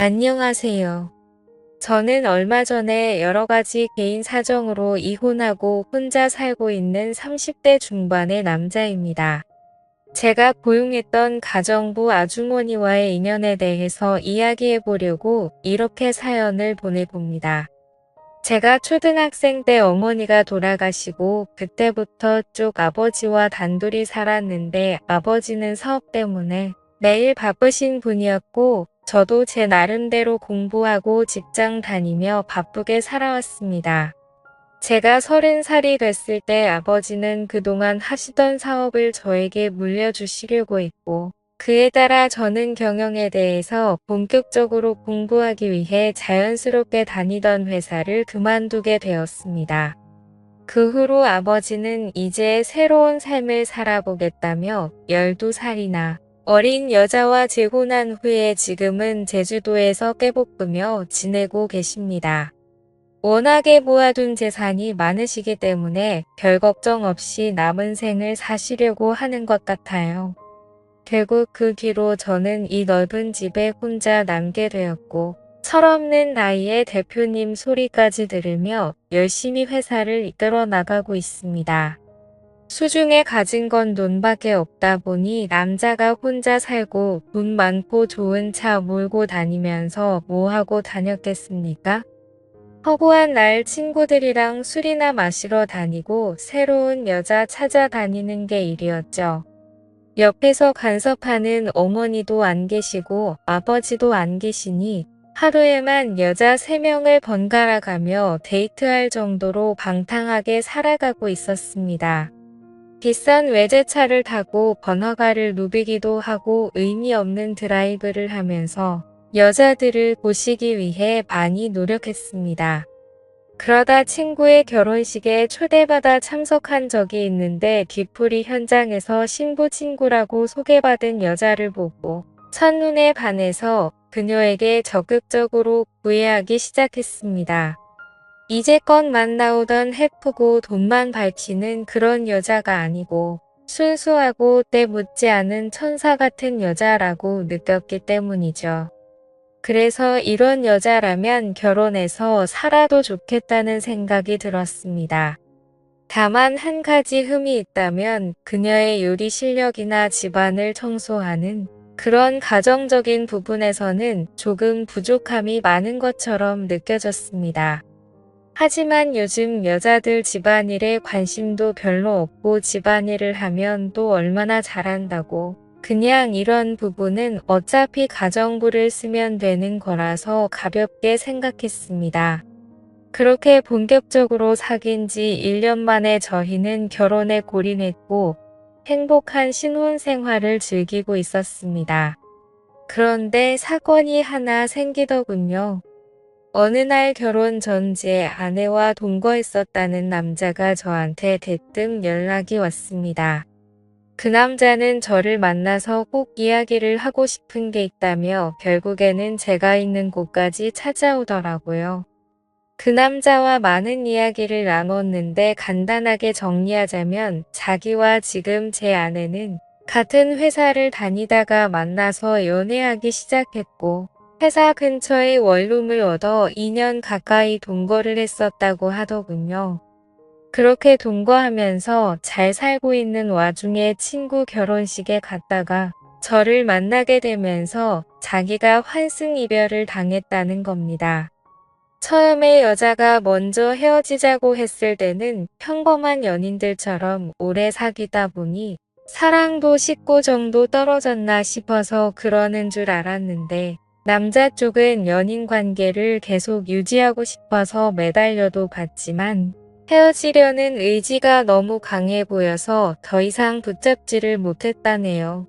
안녕하세요. 저는 얼마 전에 여러 가지 개인 사정으로 이혼하고 혼자 살고 있는 30대 중반의 남자입니다. 제가 고용했던 가정부 아주머니와의 인연에 대해서 이야기해 보려고 이렇게 사연을 보내봅니다. 제가 초등학생 때 어머니가 돌아가시고 그때부터 쭉 아버지와 단둘이 살았는데 아버지는 사업 때문에 매일 바쁘신 분이었고 저도 제 나름대로 공부하고 직장 다니며 바쁘게 살아왔습니다. 제가 30살이 됐을 때 아버지는 그동안 하시던 사업을 저에게 물려주시려고 했고 그에 따라 저는 경영에 대해서 본격적으로 공부하기 위해 자연스럽게 다니던 회사를 그만두게 되었습니다. 그 후로 아버지는 이제 새로운 삶을 살아보겠다며 12살이나 어린 여자와 재혼한 후에 지금은 제주도에서 깨볶으며 지내고 계십니다. 워낙에 모아둔 재산이 많으시기 때문에 별 걱정 없이 남은 생을 사시려고 하는 것 같아요. 결국 그 뒤로 저는 이 넓은 집에 혼자 남게 되었고 철없는 나이에 대표님 소리까지 들으며 열심히 회사를 이끌어 나가고 있습니다. 수중에 가진 건 돈밖에 없다 보니 남자가 혼자 살고 돈 많고 좋은 차 몰고 다니면서 뭐 하고 다녔겠습니까? 허구한 날 친구들이랑 술이나 마시러 다니고 새로운 여자 찾아다니는 게 일이었죠. 옆에서 간섭하는 어머니도 안 계시고 아버지도 안 계시니 하루에만 여자 3명을 번갈아 가며 데이트할 정도로 방탕하게 살아가고 있었습니다. 비싼 외제차를 타고 번화가를 누비기도 하고 의미 없는 드라이브를 하면서 여자들을 보시기 위해 많이 노력했습니다. 그러다 친구의 결혼식에 초대받아 참석한 적이 있는데 뒤풀이 현장에서 신부 친구라고 소개받은 여자를 보고 첫눈에 반해서 그녀에게 적극적으로 구애하기 시작했습니다. 이제껏 만나오던 해프고 돈만 밝히는 그런 여자가 아니고 순수하고 때 묻지 않은 천사 같은 여자라고 느꼈기 때문이죠. 그래서 이런 여자라면 결혼해서 살아도 좋겠다는 생각이 들었습니다. 다만 한 가지 흠이 있다면 그녀의 요리 실력이나 집안을 청소하는 그런 가정적인 부분에서는 조금 부족함이 많은 것처럼 느껴졌습니다. 하지만 요즘 여자들 집안일에 관심도 별로 없고 집안일을 하면 또 얼마나 잘한다고 그냥 이런 부분은 어차피 가정부를 쓰면 되는 거라서 가볍게 생각했습니다. 그렇게 본격적으로 사귄 지 1년 만에 저희는 결혼에 골인했고 행복한 신혼 생활을 즐기고 있었습니다. 그런데 사건이 하나 생기더군요. 어느 날 결혼 전 제 아내와 동거했었다는 남자가 저한테 대뜸 연락이 왔습니다. 그 남자는 저를 만나서 꼭 이야기를 하고 싶은 게 있다며 결국에는 제가 있는 곳까지 찾아오더라고요. 그 남자와 많은 이야기를 나눴는데 간단하게 정리하자면 자기와 지금 제 아내는 같은 회사를 다니다가 만나서 연애하기 시작했고 회사 근처에 원룸을 얻어 2년 가까이 동거를 했었다고 하더군요. 그렇게 동거하면서 잘 살고 있는 와중에 친구 결혼식에 갔다가 저를 만나게 되면서 자기가 환승 이별을 당했다는 겁니다. 처음에 여자가 먼저 헤어지자고 했을 때는 평범한 연인들처럼 오래 사귀다 보니 사랑도 식고 정도 떨어졌나 싶어서 그러는 줄 알았는데 남자 쪽은 연인 관계를 계속 유지하고 싶어서 매달려도 봤지만 헤어지려는 의지가 너무 강해 보여서 더 이상 붙잡지를 못했다네요.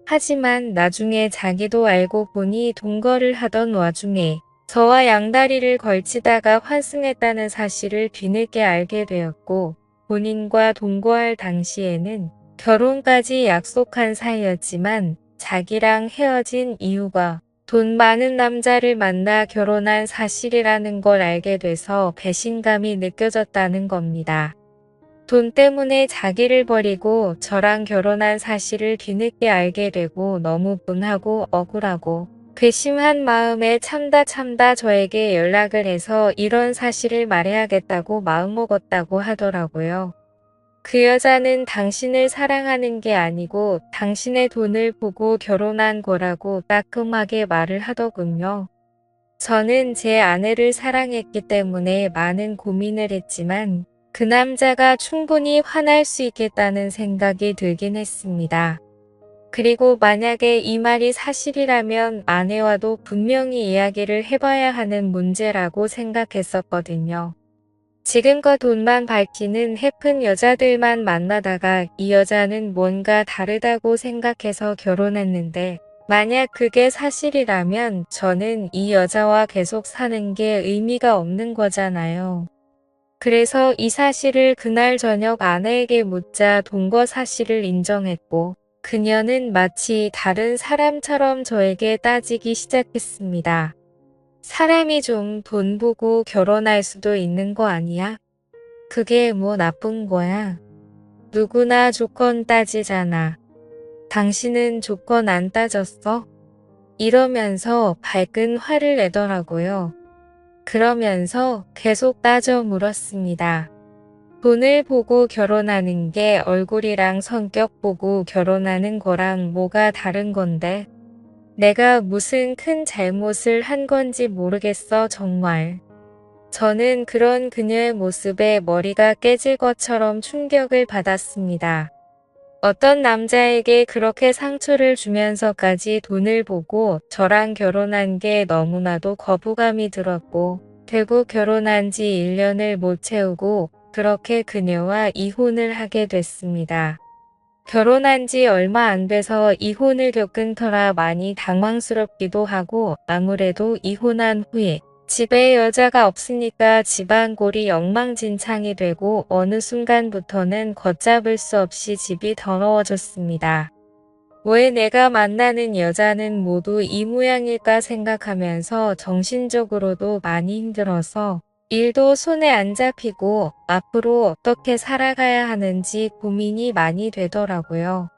하지만 나중에 자기도 알고 보니 동거를 하던 와중에 저와 양다리를 걸치다가 환승했다는 사실을 뒤늦게 알게 되었고 본인과 동거할 당시에는 결혼까지 약속한 사이였지만 자기랑 헤어진 이유가 돈 많은 남자를 만나 결혼한 사실이라는 걸 알게 돼서 배신감이 느껴졌다는 겁니다. 돈 때문에 자기를 버리고 저랑 결혼한 사실을 뒤늦게 알게 되고 너무 분하고 억울하고 괘씸한 마음에 참다 저에게 연락을 해서 이런 사실을 말해야겠다고 마음먹었다고 하더라고요. 그 여자는 당신을 사랑하는 게 아니고 당신의 돈을 보고 결혼한 거라고 따끔하게 말을 하더군요. 저는 제 아내를 사랑했기 때문에 많은 고민을 했지만 그 남자가 충분히 화날 수 있겠다는 생각이 들긴 했습니다. 그리고 만약에 이 말이 사실이라면 아내와도 분명히 이야기를 해봐야 하는 문제라고 생각했었거든요. 지금껏 돈만 밝히는 해픈 여자들만 만나다가 이 여자는 뭔가 다르다고 생각해서 결혼했는데 만약 그게 사실이라면 저는 이 여자와 계속 사는 게 의미가 없는 거잖아요. 그래서 이 사실을 그날 저녁 아내에게 묻자 동거 사실을 인정했고 그녀는 마치 다른 사람처럼 저에게 따지기 시작했습니다. 사람이 좀 돈 보고 결혼할 수도 있는 거 아니야? 그게 뭐 나쁜 거야? 누구나 조건 따지잖아. 당신은 조건 안 따졌어? 이러면서 밝은 화를 내더라고요. 그러면서 계속 따져 물었습니다. 돈을 보고 결혼하는 게 얼굴이랑 성격 보고 결혼하는 거랑 뭐가 다른 건데? 내가 무슨 큰 잘못을 한 건지 모르겠어 정말. 저는 그런 그녀의 모습에 머리가 깨질 것처럼 충격을 받았습니다. 어떤 남자에게 그렇게 상처를 주면서까지 돈을 보고 저랑 결혼한 게 너무나도 거부감이 들었고 결국 결혼한 지 1년을 못 채우고 그렇게 그녀와 이혼을 하게 됐습니다. 결혼한 지 얼마 안 돼서 이혼을 겪은 터라 많이 당황스럽기도 하고 아무래도 이혼한 후에 집에 여자가 없으니까 집안골이 엉망진창이 되고 어느 순간부터는 걷잡을 수 없이 집이 더러워졌습니다. 왜 내가 만나는 여자는 모두 이 모양일까 생각하면서 정신적으로도 많이 힘들어서 일도 손에 안 잡히고 앞으로 어떻게 살아가야 하는지 고민이 많이 되더라고요.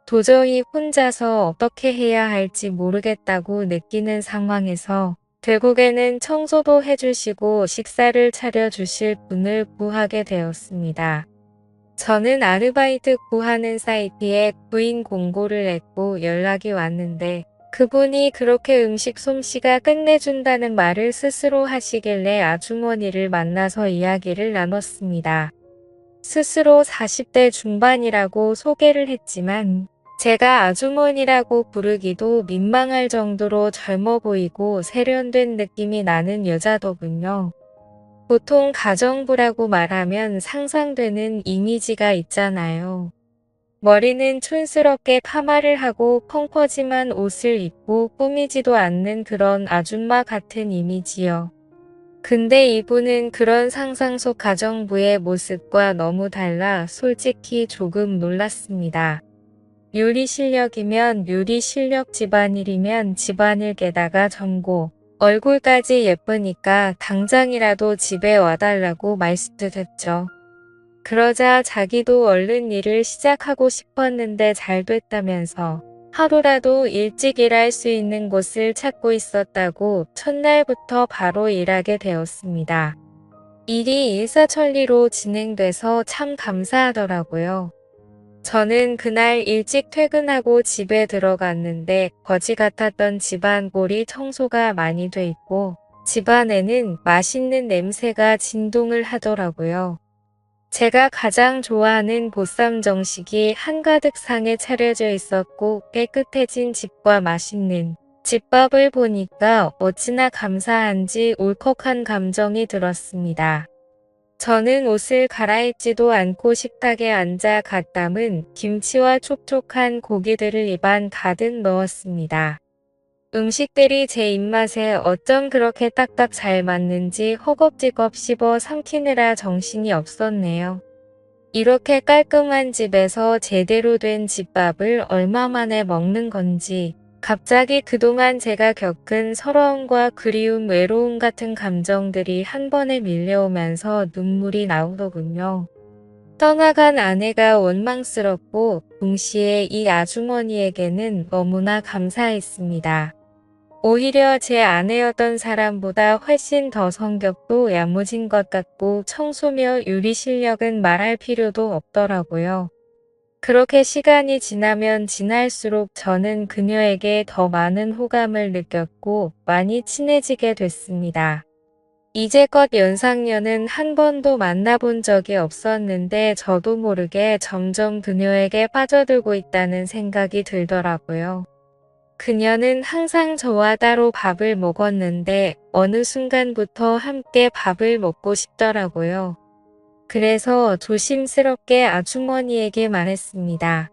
도저히 혼자서 어떻게 해야 할지 모르겠다고 느끼는 상황에서 결국에는 청소도 해주시고 식사를 차려주실 분을 구하게 되었습니다. 저는 아르바이트 구하는 사이트에 구인 공고를 냈고 연락이 왔는데 그분이 그렇게 음식 솜씨가 끝내준다는 말을 스스로 하시길래 아주머니를 만나서 이야기를 나눴습니다. 스스로 40대 중반이라고 소개를 했지만 제가 아주머니라고 부르기도 민망할 정도로 젊어 보이고 세련된 느낌이 나는 여자더군요. 보통 가정부라고 말하면 상상되는 이미지가 있잖아요. 머리는 촌스럽게 파마를 하고 펑퍼짐한 옷을 입고 꾸미지도 않는 그런 아줌마 같은 이미지요. 근데 이분은 그런 상상 속 가정부의 모습과 너무 달라 솔직히 조금 놀랐습니다. 요리 실력이면 요리 실력, 집안일이면 집안일, 게다가 전고, 얼굴까지 예쁘니까 당장이라도 집에 와달라고 말씀드렸죠. 그러자 자기도 얼른 일을 시작하고 싶었는데 잘 됐다면서 하루라도 일찍 일할 수 있는 곳을 찾고 있었다고 첫날부터 바로 일하게 되었습니다. 일이 일사천리로 진행돼서 참 감사하더라고요. 저는 그날 일찍 퇴근하고 집에 들어갔는데 거지 같았던 집안골이 청소가 많이 돼 있고 집안에는 맛있는 냄새가 진동을 하더라고요. 제가 가장 좋아하는 보쌈 정식이 한가득 상에 차려져 있었고 깨끗해진 집과 맛있는 집밥을 보니까 어찌나 감사한지 울컥한 감정이 들었습니다. 저는 옷을 갈아입지도 않고 식탁에 앉아 갓 담은 김치와 촉촉한 고기들을 입안 가득 넣었습니다. 음식들이 제 입맛에 어쩜 그렇게 딱딱 잘 맞는지 허겁지겁 씹어 삼키느라 정신이 없었네요. 이렇게 깔끔한 집에서 제대로 된 집밥을 얼마 만에 먹는 건지 갑자기 그동안 제가 겪은 서러움과 그리움, 외로움 같은 감정들이 한 번에 밀려오면서 눈물이 나오더군요. 떠나간 아내가 원망스럽고 동시에 이 아주머니에게는 너무나 감사했습니다. 오히려 제 아내였던 사람보다 훨씬 더 성격도 야무진 것 같고 청소며 요리 실력은 말할 필요도 없더라고요. 그렇게 시간이 지나면 지날수록 저는 그녀에게 더 많은 호감을 느꼈고 많이 친해지게 됐습니다. 이제껏 연상녀는 한 번도 만나본 적이 없었는데 저도 모르게 점점 그녀에게 빠져들고 있다는 생각이 들더라고요. 그녀는 항상 저와 따로 밥을 먹었는데 어느 순간부터 함께 밥을 먹고 싶더라고요. 그래서 조심스럽게 아주머니에게 말했습니다.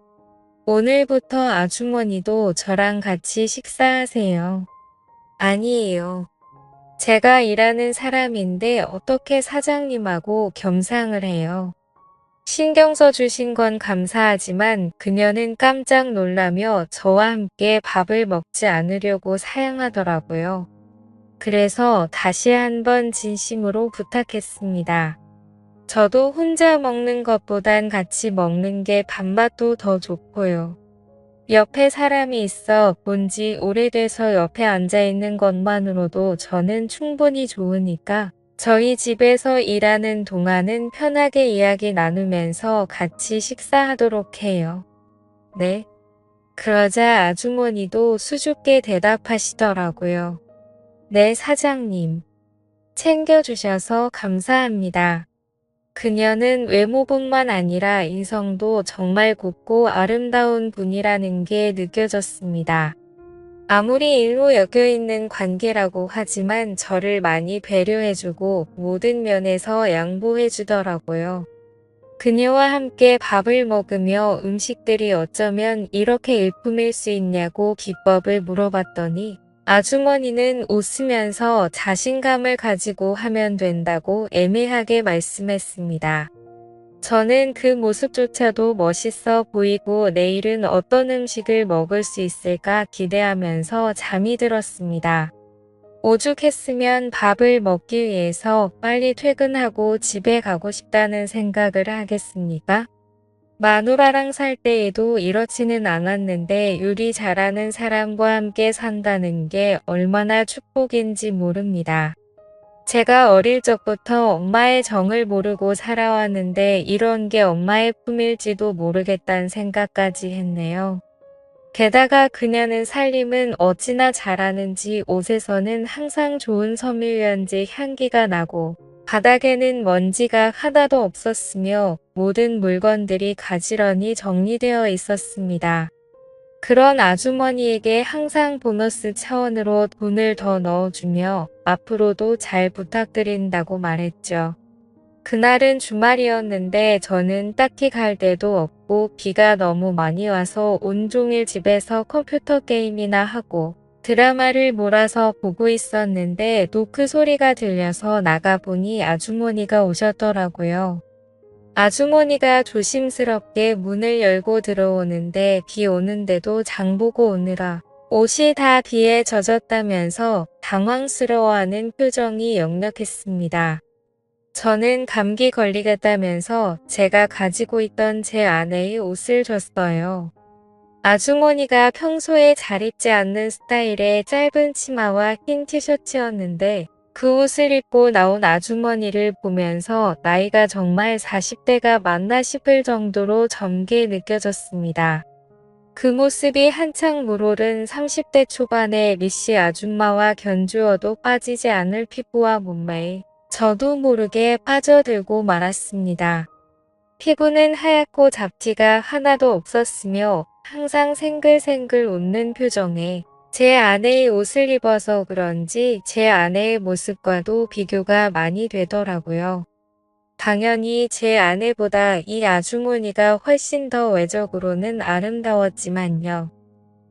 오늘부터 아주머니도 저랑 같이 식사하세요. 아니에요. 제가 일하는 사람인데 어떻게 사장님하고 겸상을 해요. 신경 써주신 건 감사하지만 그녀는 깜짝 놀라며 저와 함께 밥을 먹지 않으려고 사양하더라고요. 그래서 다시 한번 진심으로 부탁했습니다. 저도 혼자 먹는 것보단 같이 먹는 게 밥맛도 더 좋고요. 옆에 사람이 있어 본지 오래돼서 옆에 앉아있는 것만으로도 저는 충분히 좋으니까 저희 집에서 일하는 동안은 편하게 이야기 나누면서 같이 식사하도록 해요. 네. 그러자 아주머니도 수줍게 대답하시더라고요. 네, 사장님. 챙겨주셔서 감사합니다. 그녀는 외모뿐만 아니라 인성도 정말 곱고 아름다운 분이라는 게 느껴졌습니다. 아무리 일로 엮여있는 관계라고 하지만 저를 많이 배려해주고 모든 면에서 양보해주더라고요. 그녀와 함께 밥을 먹으며 음식들이 어쩌면 이렇게 일품일 수 있냐고 기법을 물어봤더니 아주머니는 웃으면서 자신감을 가지고 하면 된다고 애매하게 말씀했습니다. 저는 그 모습조차도 멋있어 보이고 내일은 어떤 음식을 먹을 수 있을까 기대하면서 잠이 들었습니다. 오죽했으면 밥을 먹기 위해서 빨리 퇴근하고 집에 가고 싶다는 생각을 하겠습니까? 마누라랑 살 때에도 이렇지는 않았는데 요리 잘하는 사람과 함께 산다는 게 얼마나 축복인지 모릅니다. 제가 어릴 적부터 엄마의 정을 모르고 살아왔는데 이런 게 엄마의 품일지도 모르겠다는 생각까지 했네요. 게다가 그녀는 살림은 어찌나 잘하는지 옷에서는 항상 좋은 섬유유연제 향기가 나고 바닥에는 먼지가 하나도 없었으며 모든 물건들이 가지런히 정리되어 있었습니다. 그런 아주머니에게 항상 보너스 차원으로 돈을 더 넣어주며 앞으로도 잘 부탁드린다고 말했죠. 그날은 주말이었는데 저는 딱히 갈 데도 없고 비가 너무 많이 와서 온종일 집에서 컴퓨터 게임이나 하고 드라마를 몰아서 보고 있었는데 노크 소리가 들려서 나가보니 아주머니가 오셨더라고요. 아주머니가 조심스럽게 문을 열고 들어오는데 비 오는데도 장보고 오느라 옷이 다 비에 젖었다면서 당황스러워하는 표정이 역력했습니다. 저는 감기 걸리겠다면서 제가 가지고 있던 제 아내의 옷을 줬어요. 아주머니가 평소에 잘 입지 않는 스타일의 짧은 치마와 흰 티셔츠였는데 그 옷을 입고 나온 아주머니를 보면서 나이가 정말 40대가 맞나 싶을 정도로 젊게 느껴졌습니다. 그 모습이 한창 물오른 30대 초반의 미씨 아줌마와 견주어도 빠지지 않을 피부와 몸매에 저도 모르게 빠져들고 말았습니다. 피부는 하얗고 잡티가 하나도 없었으며 항상 생글생글 웃는 표정에 제 아내의 옷을 입어서 그런지 제 아내의 모습과도 비교가 많이 되더라고요. 당연히 제 아내보다 이 아주머니가 훨씬 더 외적으로는 아름다웠지만요.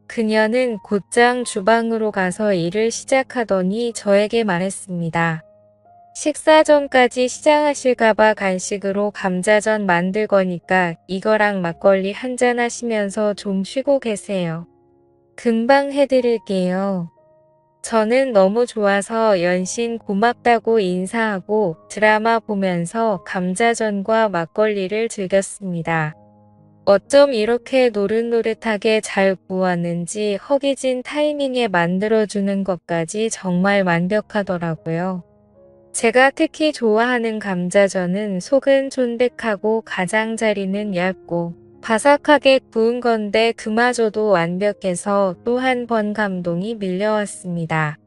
그녀는 곧장 주방으로 가서 일을 시작하더니 저에게 말했습니다. 식사 전까지 시장하실까봐 간식으로 감자전 만들 거니까 이거랑 막걸리 한잔 하시면서 좀 쉬고 계세요. 금방 해드릴게요. 저는 너무 좋아서 연신 고맙다고 인사하고 드라마 보면서 감자전과 막걸리를 즐겼습니다. 어쩜 이렇게 노릇노릇하게 잘 구웠는지 허기진 타이밍에 만들어주는 것까지 정말 완벽하더라고요. 제가 특히 좋아하는 감자전은 속은 쫀득하고 가장자리는 얇고 바삭하게 구운 건데 그마저도 완벽해서 또 한 번 감동이 밀려왔습니다.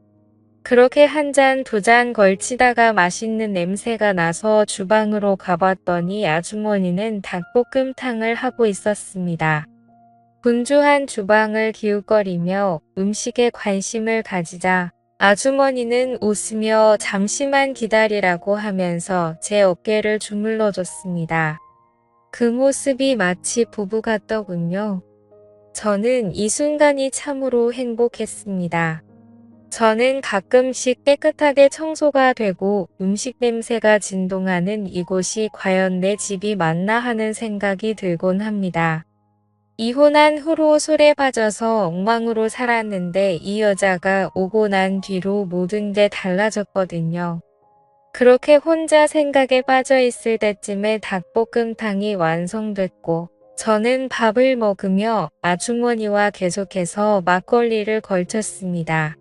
그렇게 한 잔 두 잔 걸치다가 맛있는 냄새가 나서 주방으로 가봤더니 아주머니는 닭볶음탕을 하고 있었습니다. 분주한 주방을 기웃거리며 음식에 관심을 가지자 아주머니는 웃으며 잠시만 기다리라고 하면서 제 어깨를 주물러줬습니다. 그 모습이 마치 부부 같더군요. 저는 이 순간이 참으로 행복했습니다. 저는 가끔씩 깨끗하게 청소가 되고 음식 냄새가 진동하는 이곳이 과연 내 집이 맞나 하는 생각이 들곤 합니다. 이혼한 후로 술에 빠져서 엉망으로 살았는데 이 여자가 오고 난 뒤로 모든 게 달라졌거든요. 그렇게 혼자 생각에 빠져 있을 때쯤에 닭볶음탕이 완성됐고 저는 밥을 먹으며 아주머니와 계속해서 막걸리를 걸쳤습니다.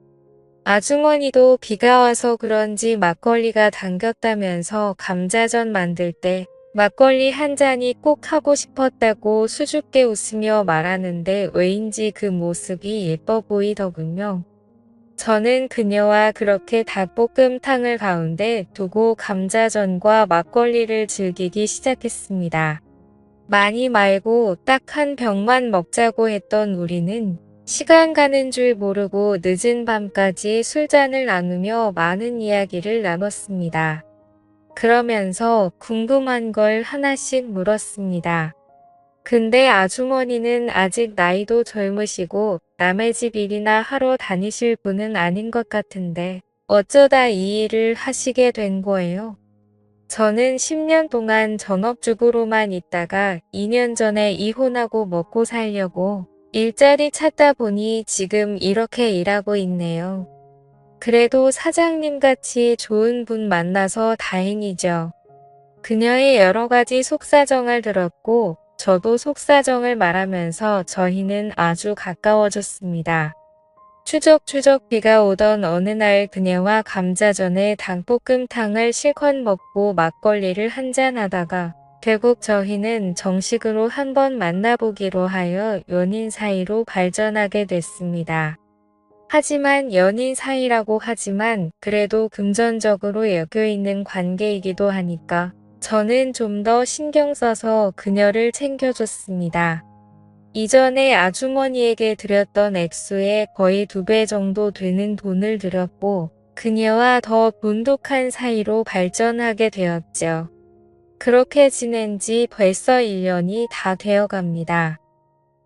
아주머니도 비가 와서 그런지 막걸리가 당겼다면서 감자전 만들 때 막걸리 한 잔이 꼭 하고 싶었다고 수줍게 웃으며 말하는데 왜인지 그 모습이 예뻐 보이더군요. 저는 그녀와 그렇게 닭볶음탕을 가운데 두고 감자전과 막걸리를 즐기기 시작했습니다. 많이 말고 딱 한 병만 먹자고 했던 우리는 시간 가는 줄 모르고 늦은 밤까지 술잔을 나누며 많은 이야기를 나눴습니다. 그러면서 궁금한 걸 하나씩 물었습니다. 근데 아주머니는 아직 나이도 젊으시고 남의 집 일이나 하러 다니실 분은 아닌 것 같은데 어쩌다 이 일을 하시게 된 거예요? 저는 10년 동안 전업주부로만 있다가 2년 전에 이혼하고 먹고 살려고 일자리 찾다 보니 지금 이렇게 일하고 있네요. 그래도 사장님같이 좋은 분 만나서 다행이죠. 그녀의 여러 가지 속사정을 들었고 저도 속사정을 말하면서 저희는 아주 가까워졌습니다. 추적추적 비가 오던 어느 날 그녀와 감자전에 닭볶음탕을 실컷 먹고 막걸리를 한잔하다가 결국 저희는 정식으로 한번 만나보기로 하여 연인 사이로 발전하게 됐습니다. 하지만 연인 사이라고 하지만 그래도 금전적으로 엮여있는 관계이기도 하니까 저는 좀 더 신경 써서 그녀를 챙겨줬습니다. 이전에 아주머니에게 드렸던 액수의 거의 2배 정도 되는 돈을 들였고 그녀와 더 돈독한 사이로 발전하게 되었죠. 그렇게 지낸 지 벌써 1년이 다 되어갑니다.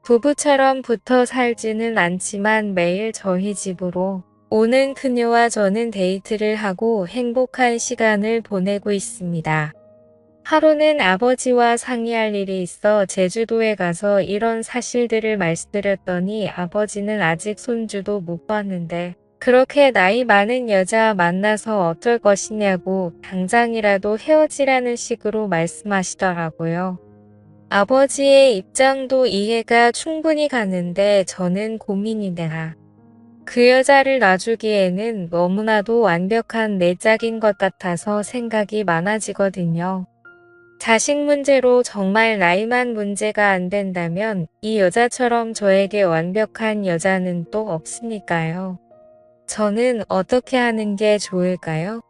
부부처럼 붙어 살지는 않지만 매일 저희 집으로 오는 그녀와 저는 데이트를 하고 행복한 시간을 보내고 있습니다. 하루는 아버지와 상의할 일이 있어 제주도에 가서 이런 사실들을 말씀드렸더니 아버지는 아직 손주도 못 봤는데 그렇게 나이 많은 여자 만나서 어쩔 것이냐고 당장이라도 헤어지라는 식으로 말씀하시더라고요. 아버지의 입장도 이해가 충분히 가는데 저는 고민이네라. 그 여자를 놔주기에는 너무나도 완벽한 내 짝인 것 같아서 생각이 많아지거든요. 자식 문제로 정말 나이만 문제가 안 된다면 이 여자처럼 저에게 완벽한 여자는 또 없으니까요. 저는 어떻게 하는 게 좋을까요?